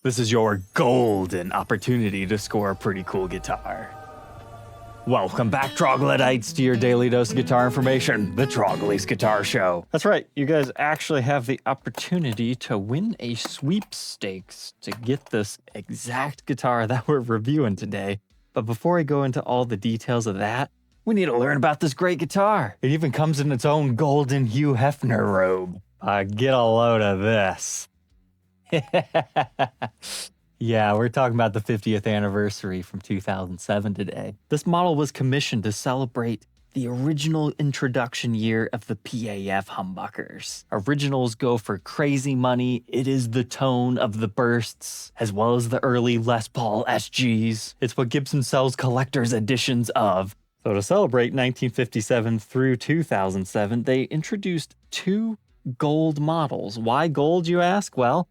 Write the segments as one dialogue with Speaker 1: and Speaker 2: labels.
Speaker 1: This is your golden opportunity to score a pretty cool guitar. Welcome back, troglodytes, to your daily dose of guitar information, the Trogly's Guitar Show. That's right, you guys actually have the opportunity to win a sweepstakes to get this exact guitar that we're reviewing today. But before I go into all the details of that, we need to learn about this great guitar. It even comes in its own golden Hugh Hefner robe. Get a load of this. Yeah, we're talking about the 50th anniversary from 2007 today. This model was commissioned to celebrate the original introduction year of the PAF humbuckers. Originals go for crazy money. It is the tone of the bursts, as well as the early Les Paul SGs. It's what Gibson sells collector's editions of. So to celebrate 1957 through 2007, they introduced two gold models. Why gold, you ask? Well,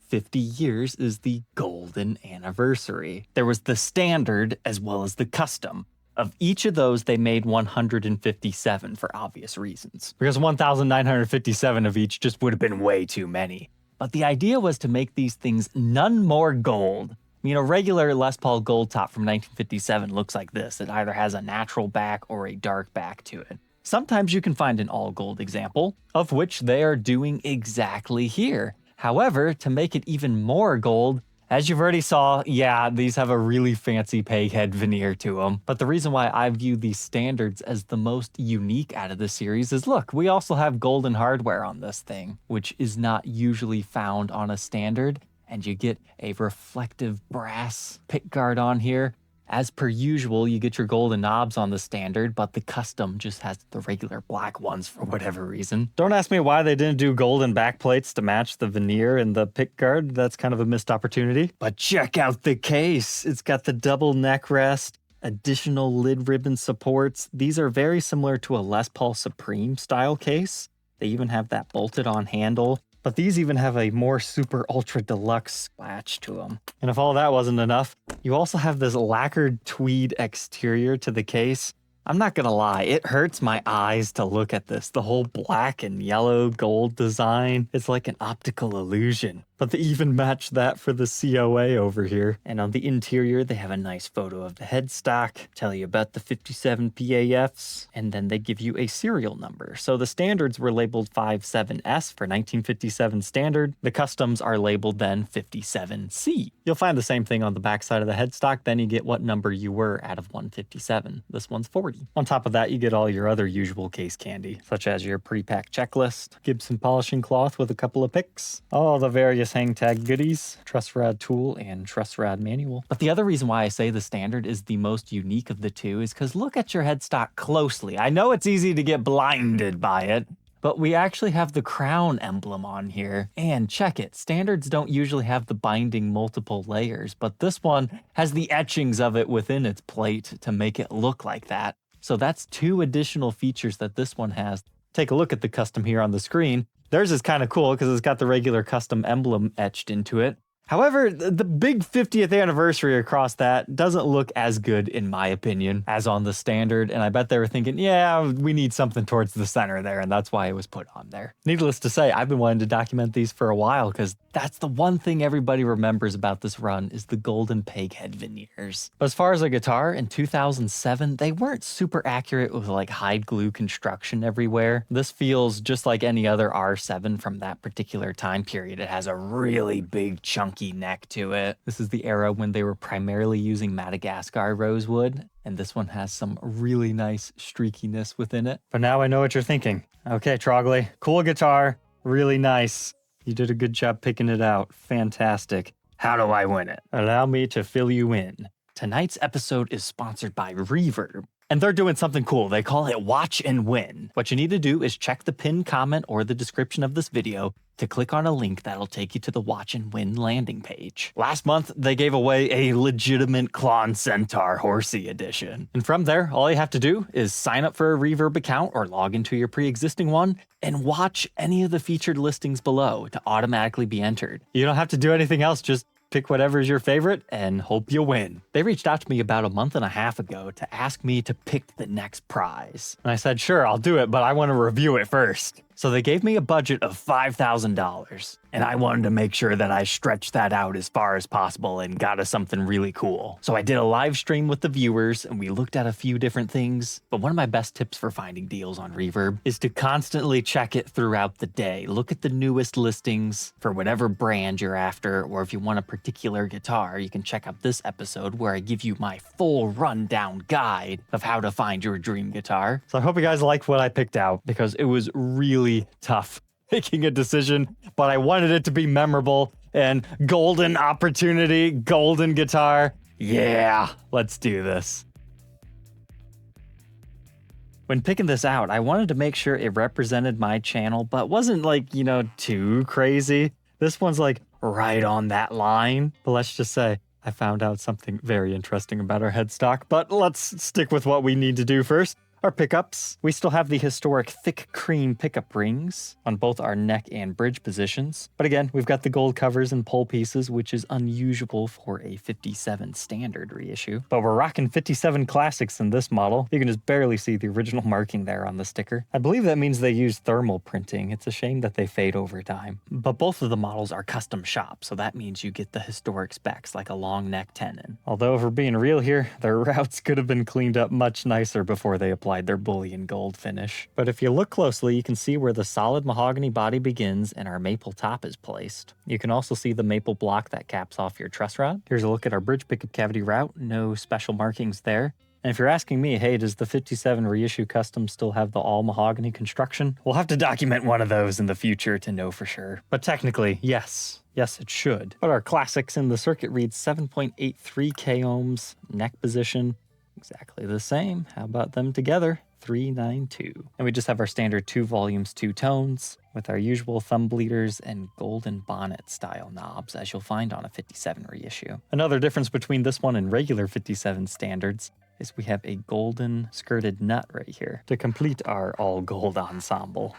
Speaker 1: 50 years is the golden anniversary. There was the standard as well as the custom. Of each of those, they made 157 for obvious reasons, because 1,957 of each just would have been way too many. But the idea was to make these things none more gold. I mean, a regular Les Paul gold top from 1957 looks like this. It either has a natural back or a dark back to it. Sometimes you can find an all gold example, of which they are doing exactly here. However, to make it even more gold, as you've already saw, yeah, these have a really fancy peghead veneer to them. But the reason why I view these standards as the most unique out of the series is, look, we also have golden hardware on this thing, which is not usually found on a standard, and you get a reflective brass pickguard on here. As per usual, you get your golden knobs on the standard, but the custom just has the regular black ones for whatever reason. Don't ask me why they didn't do golden backplates to match the veneer and the pickguard. That's kind of a missed opportunity. But check out the case. It's got the double neck rest, additional lid ribbon supports. These are very similar to a Les Paul Supreme style case. They even have that bolted on handle. But these even have a more super ultra deluxe latch to them. And if all that wasn't enough, you also have this lacquered tweed exterior to the case. I'm not gonna lie, it hurts my eyes to look at this. The whole black and yellow gold design, it's like an optical illusion. But they even match that for the COA over here. And on the interior, they have a nice photo of the headstock, tell you about the 57 PAFs, and then they give you a serial number. So the standards were labeled 57S for 1957 standard. The customs are labeled then 57C. You'll find the same thing on the backside of the headstock, then you get what number you were out of 157. This one's 40. On top of that, you get all your other usual case candy, such as your pre-packed checklist, Gibson polishing cloth with a couple of picks, all the various hang tag goodies, truss rod tool, and truss rod manual. But the other reason why I say the standard is the most unique of the two is because look at your headstock closely. I know it's easy to get blinded by it, but we actually have the crown emblem on here. And check it, standards don't usually have the binding multiple layers, but this one has the etchings of it within its plate to make it look like that. So that's two additional features that this one has. Take a look at the custom here on the screen. Theirs is kind of cool because it's got the regular custom emblem etched into it. However, the big 50th anniversary across that doesn't look as good, in my opinion, as on the standard, and I bet they were thinking, yeah, we need something towards the center there, and that's why it was put on there. Needless to say, I've been wanting to document these for a while, because that's the one thing everybody remembers about this run is the golden peghead veneers. But as far as a guitar, in 2007, they weren't super accurate with like hide glue construction everywhere. This feels just like any other R7 from that particular time period. It has a really big chunky neck to it. This is the era when they were primarily using Madagascar rosewood, and this one has some really nice streakiness within it. But now I know what you're thinking. Okay, Trogly, cool guitar, really nice. You did a good job picking it out. Fantastic. How do I win it? Allow me to fill you in. Tonight's episode is sponsored by Reverb, and they're doing something cool. They call it Watch and Win. What you need to do is check the pinned comment or the description of this video to click on a link that'll take you to the Watch and Win landing page. Last month, they gave away a legitimate Klon Centaur Horsey edition. And from there, all you have to do is sign up for a Reverb account or log into your pre-existing one and watch any of the featured listings below to automatically be entered. You don't have to do anything else, just pick whatever's your favorite and hope you win. They reached out to me about a month and a half ago to ask me to pick the next prize. And I said, sure, I'll do it, but I want to review it first. So they gave me a budget of $5,000, and I wanted to make sure that I stretched that out as far as possible and got us something really cool. So I did a live stream with the viewers, and we looked at a few different things. But one of my best tips for finding deals on Reverb is to constantly check it throughout the day. Look at the newest listings for whatever brand you're after, or if you want a particular guitar, you can check out this episode where I give you my full rundown guide of how to find your dream guitar. So I hope you guys liked what I picked out, because it was really tough making a decision, but I wanted it to be memorable and golden opportunity, golden guitar. Yeah, let's do this. When picking this out, I wanted to make sure it represented my channel, but wasn't like, you know, too crazy. This one's like right on that line. But let's just say I found out something very interesting about our headstock, but let's stick with what we need to do first. Our pickups. We still have the historic thick cream pickup rings on both our neck and bridge positions. But again, we've got the gold covers and pole pieces, which is unusual for a 57 standard reissue. But we're rocking 57 classics in this model. You can just barely see the original marking there on the sticker. I believe that means they use thermal printing. It's a shame that they fade over time. But both of the models are custom shop, so that means you get the historic specs like a long neck tenon. Although if we're being real here, their routs could have been cleaned up much nicer before they applied their bullion gold finish. But if you look closely, you can see where the solid mahogany body begins and our maple top is placed. You can also see the maple block that caps off your truss rod. Here's a look at our bridge pickup cavity route. No special markings there. And if you're asking me, hey, does the 57 reissue custom still have the all mahogany construction? We'll have to document one of those in the future to know for sure. But technically, yes. Yes, it should. But our classics in the circuit reads 7.83 k ohms, neck position, exactly the same. How about them together? 392. And we just have our standard 2 volumes, 2 tones with our usual thumb bleeders and golden bonnet style knobs, as you'll find on a 57 reissue. Another difference between this one and regular 57 standards is we have a golden skirted nut right here to complete our all gold ensemble.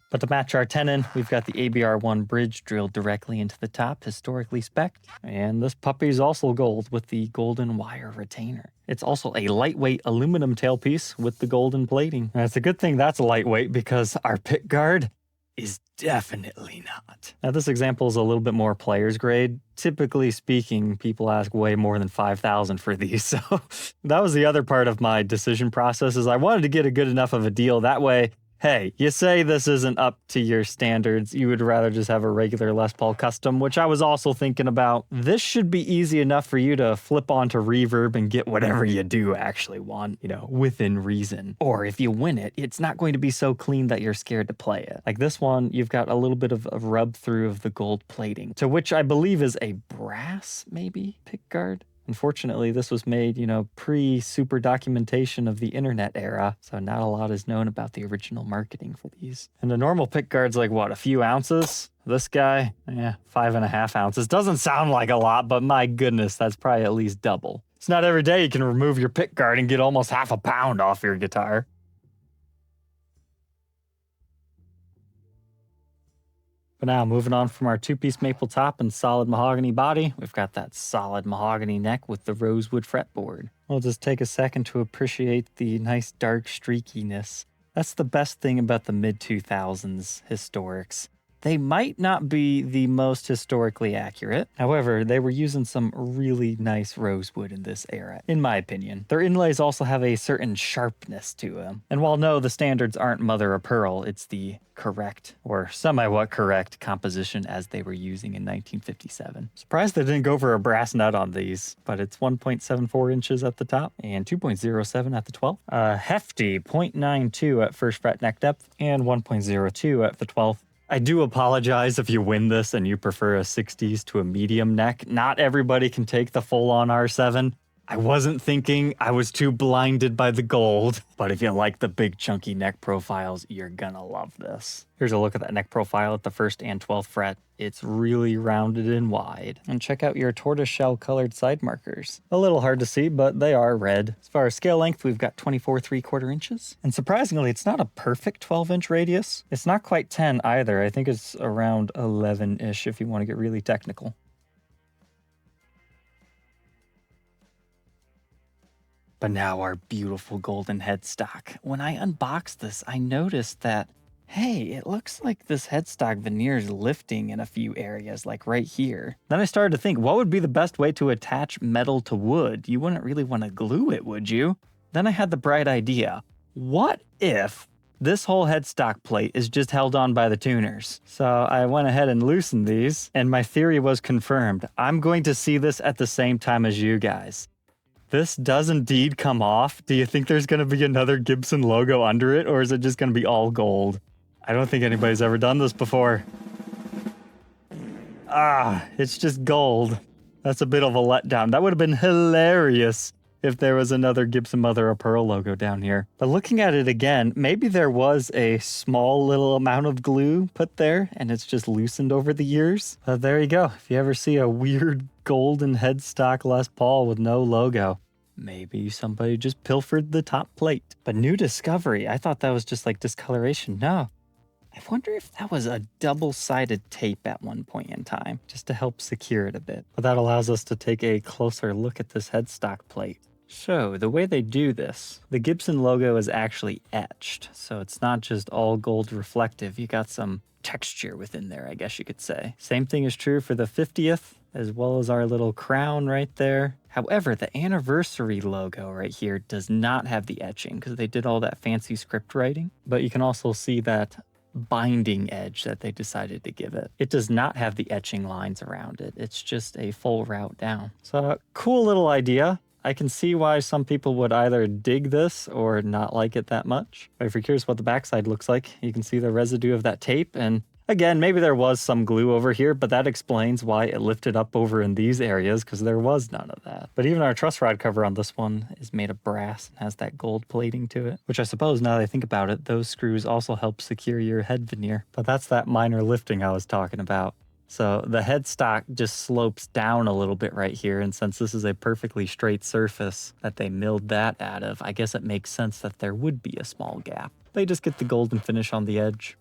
Speaker 1: But to match our tenon, we've got the ABR1 bridge drilled directly into the top, historically spec'd. And this puppy's also gold with the golden wire retainer. It's also a lightweight aluminum tailpiece with the golden plating. And it's a good thing that's lightweight because our pickguard is definitely not. Now this example is a little bit more player's grade. Typically speaking, people ask way more than $5,000 for these. So that was the other part of my decision process, is I wanted to get a good enough of a deal. That way, hey, you say this isn't up to your standards, you would rather just have a regular Les Paul Custom, which I was also thinking about. This should be easy enough for you to flip onto Reverb and get whatever you do actually want, you know, within reason. Or if you win it, it's not going to be so clean that you're scared to play it. Like this one, you've got a little bit of a rub through of the gold plating, to which I believe is a brass, maybe, pickguard. Unfortunately, this was made, you know, pre-super documentation of the internet era, so not a lot is known about the original marketing for these. And a normal pickguard's like, what, a few ounces? This guy, 5.5 ounces. Doesn't sound like a lot, but my goodness, that's probably at least double. It's not every day you can remove your pickguard and get almost half a pound off your guitar. But now, moving on from our 2-piece maple top and solid mahogany body, we've got that solid mahogany neck with the rosewood fretboard. We'll just take a second to appreciate the nice dark streakiness. That's the best thing about the mid-2000s historics. They might not be the most historically accurate. However, they were using some really nice rosewood in this era, in my opinion. Their inlays also have a certain sharpness to them. And while no, the standards aren't mother of pearl, it's the correct, or semi-what correct, composition as they were using in 1957. Surprised they didn't go for a brass nut on these, but it's 1.74 inches at the top and 2.07 at the 12th. A hefty 0.92 at first fret neck depth and 1.02 at the 12th. I do apologize if you win this and you prefer a 60s to a medium neck. Not everybody can take the full-on R7. I wasn't thinking, I was too blinded by the gold. But if you like the big chunky neck profiles, you're gonna love this. Here's a look at that neck profile at the 1st and 12th fret. It's really rounded and wide. And check out your tortoiseshell colored side markers. A little hard to see, but they are red. As far as scale length, we've got 24 3/4 inches. And surprisingly, it's not a perfect 12-inch radius. It's not quite 10 either. I think it's around 11-ish if you want to get really technical. But now our beautiful golden headstock. When I unboxed this, I noticed that, hey, it looks like this headstock veneer is lifting in a few areas, like right here. Then I started to think, what would be the best way to attach metal to wood? You wouldn't really want to glue it, would you? Then I had the bright idea. What if this whole headstock plate is just held on by the tuners? So I went ahead and loosened these, and my theory was confirmed. I'm going to see this at the same time as you guys. This does indeed come off. Do you think there's going to be another Gibson logo under it, or is it just going to be all gold? I don't think anybody's ever done this before. It's just gold. That's a bit of a letdown. That would have been hilarious if there was another Gibson Mother of Pearl logo down here. But looking at it again, maybe there was a small little amount of glue put there and it's just loosened over the years. But there you go. If you ever see a weird golden headstock Les Paul with no logo, maybe somebody just pilfered the top plate. But new discovery, I thought that was just like discoloration. No. I wonder if that was a double-sided tape at one point in time, just to help secure it a bit. But that allows us to take a closer look at this headstock plate. So the way they do this, the Gibson logo is actually etched. So it's not just all gold reflective. You got some texture within there, I guess you could say. Same thing is true for the 50th, as well as our little crown right there. However, the anniversary logo right here does not have the etching because they did all that fancy script writing. But you can also see that binding edge that they decided to give it. It does not have the etching lines around it. It's just a full route down. So cool little idea. I can see why some people would either dig this or not like it that much. But if you're curious what the backside looks like, you can see the residue of that tape. And again, maybe there was some glue over here, but that explains why it lifted up over in these areas because there was none of that. But even our truss rod cover on this one is made of brass and has that gold plating to it, which I suppose now that I think about it, those screws also help secure your head veneer. But that's that minor lifting I was talking about. So the headstock just slopes down a little bit right here, and since this is a perfectly straight surface that they milled that out of, I guess it makes sense that there would be a small gap. They just get the golden finish on the edge.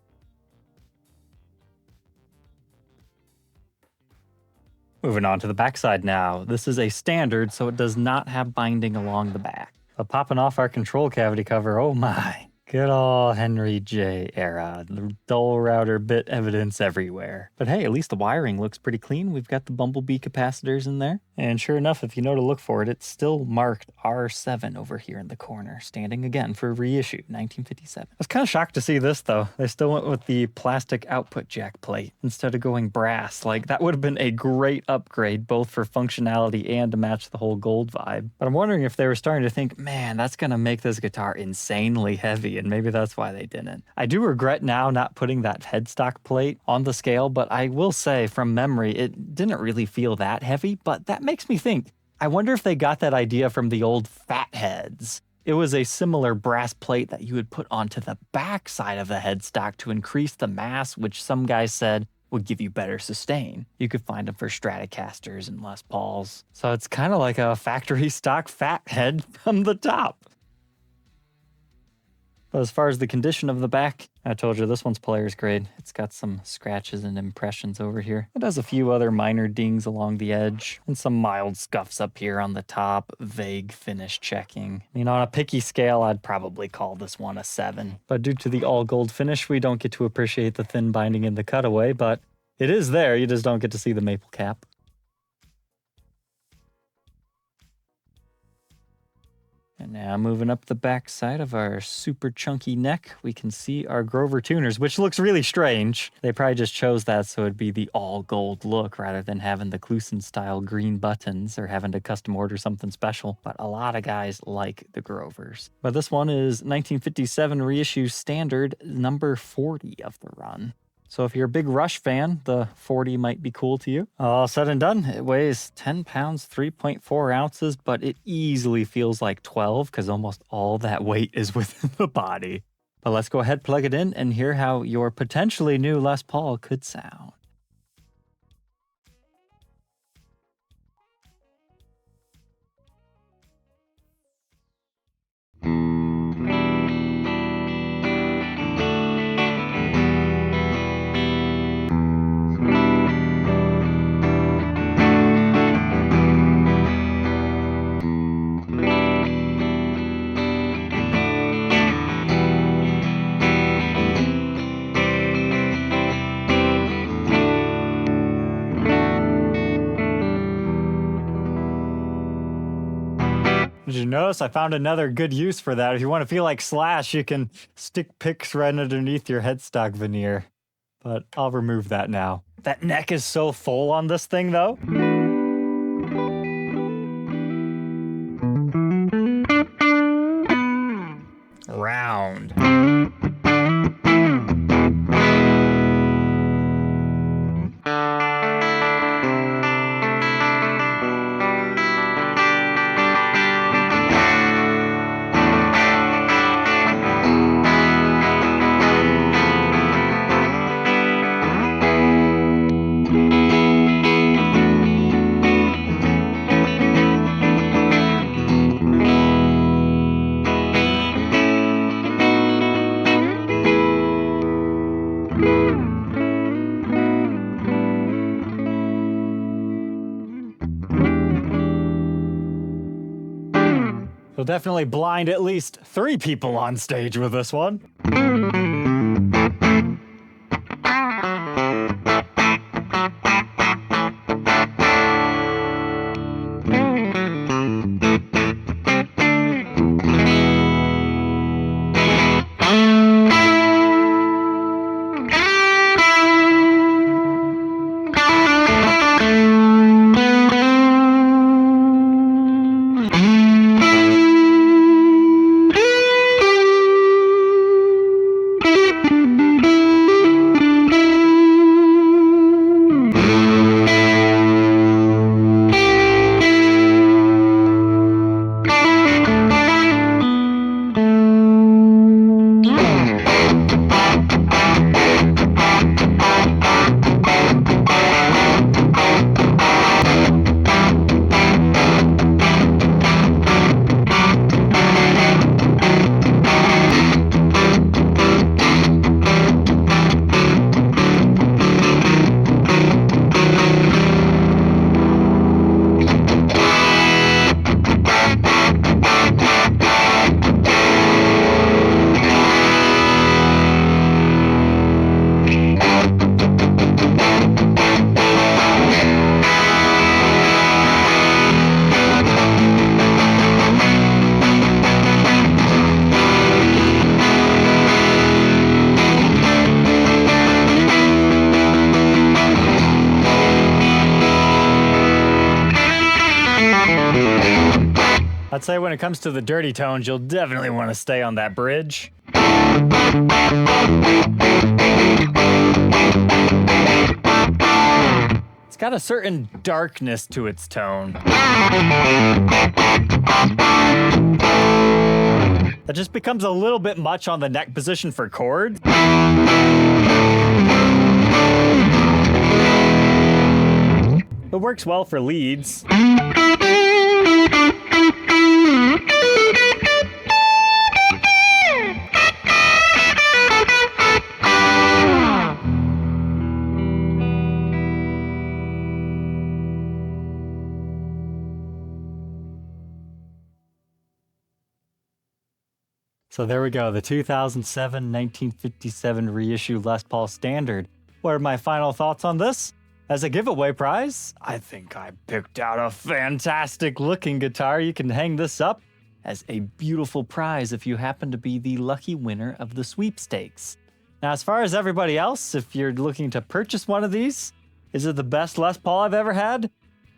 Speaker 1: Moving on to the backside now. This is a standard, so it does not have binding along the back. But popping off our control cavity cover, oh my. Good old Henry J era. The dull router bit evidence everywhere. But hey, at least the wiring looks pretty clean. We've got the Bumblebee capacitors in there. And sure enough, if you know to look for it, it's still marked R7 over here in the corner, standing again for reissue, 1957. I was kind of shocked to see this though. They still went with the plastic output jack plate instead of going brass. Like that would have been a great upgrade, both for functionality and to match the whole gold vibe. But I'm wondering if they were starting to think, man, that's gonna make this guitar insanely heavy, and maybe that's why they didn't. I do regret now not putting that headstock plate on the scale, but I will say from memory, it didn't really feel that heavy, but that makes me think, I wonder if they got that idea from the old Fatheads. It was a similar brass plate that you would put onto the back side of the headstock to increase the mass, which some guys said would give you better sustain. You could find them for Stratocasters and Les Pauls. So it's kind of like a factory stock Fathead from the top. But as far as the condition of the back, I told you this one's player's grade. It's got some scratches and impressions over here. It has a few other minor dings along the edge and some mild scuffs up here on the top, vague finish checking. I mean, on a picky scale, I'd probably call this one a 7. But due to the all gold finish, we don't get to appreciate the thin binding in the cutaway, but it is there. You just don't get to see the maple cap. And now moving up the back side of our super chunky neck, we can see our Grover tuners, which looks really strange. They probably just chose that so it'd be the all gold look rather than having the Kluson style green buttons or having to custom order something special. But a lot of guys like the Grovers. But this one is 1957 reissue standard number 40 of the run. So if you're a big Rush fan, the 40 might be cool to you. All said and done, it weighs 10 pounds, 3.4 ounces, but it easily feels like 12 because almost all that weight is within the body. But let's go ahead, plug it in, and hear how your potentially new Les Paul could sound. did you notice I found another good use for that? If you want to feel like Slash, you can stick picks right underneath your headstock veneer. But I'll remove that now. That neck is so full on this thing, though. Round. You'll definitely blind at least 3 people on stage with this one. I'd say when it comes to the dirty tones, you'll definitely want to stay on that bridge. It's got a certain darkness to its tone. That just becomes a little bit much on the neck position for chords. It works well for leads. So there we go, the 2007 1957 reissue Les Paul Standard. What are my final thoughts on this? As a giveaway prize, I think I picked out a fantastic looking guitar. You can hang this up as a beautiful prize if you happen to be the lucky winner of the sweepstakes. Now, as far as everybody else, if you're looking to purchase one of these, is it the best Les Paul I've ever had?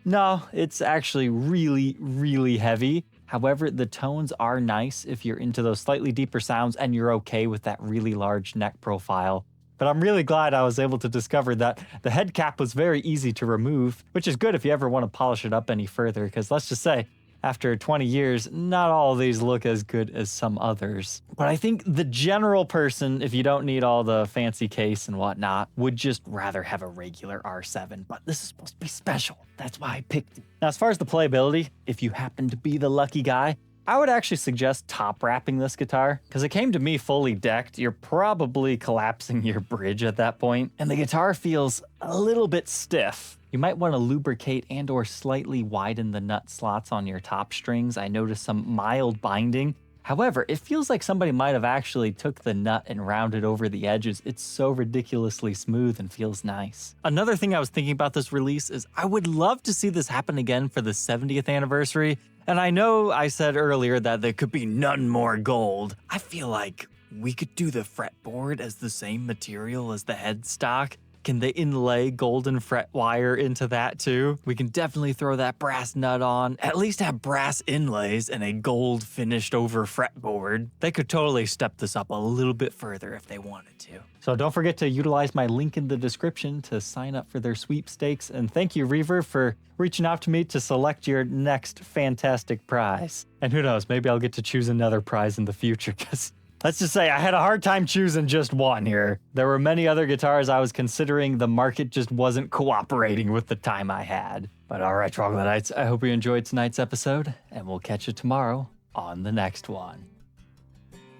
Speaker 1: No, it's actually really, really heavy. However, the tones are nice if you're into those slightly deeper sounds and you're okay with that really large neck profile. But I'm really glad I was able to discover that the head cap was very easy to remove, which is good if you ever want to polish it up any further, because let's just say, after 20 years, not all of these look as good as some others. But I think the general person, if you don't need all the fancy case and whatnot, would just rather have a regular R7. But this is supposed to be special. That's why I picked it. Now, as far as the playability, if you happen to be the lucky guy, I would actually suggest top wrapping this guitar, because it came to me fully decked. You're probably collapsing your bridge at that point, and the guitar feels a little bit stiff. You might want to lubricate and or slightly widen the nut slots on your top strings. I noticed some mild binding. However, it feels like somebody might have actually took the nut and rounded over the edges. It's so ridiculously smooth and feels nice. Another thing I was thinking about this release is I would love to see this happen again for the 70th anniversary, And I know I said earlier that there could be none more gold. I feel like we could do the fretboard as the same material as the headstock. Can they inlay golden fret wire into that too? We can definitely throw that brass nut on, at least have brass inlays and a gold finished over fretboard. They could totally step this up a little bit further if they wanted to. So don't forget to utilize my link in the description to sign up for their sweepstakes. And thank you, Reverb, for reaching out to me to select your next fantastic prize. And who knows, maybe I'll get to choose another prize in the future, because let's just say I had a hard time choosing just one here. There were many other guitars I was considering. The market just wasn't cooperating with the time I had. But all right, Troglodytes, I hope you enjoyed tonight's episode, and we'll catch you tomorrow on the next one.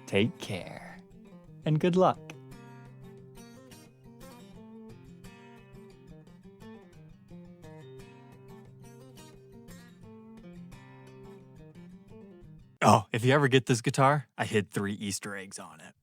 Speaker 1: Take care, and good luck. Oh, if you ever get this guitar, I hid 3 Easter eggs on it.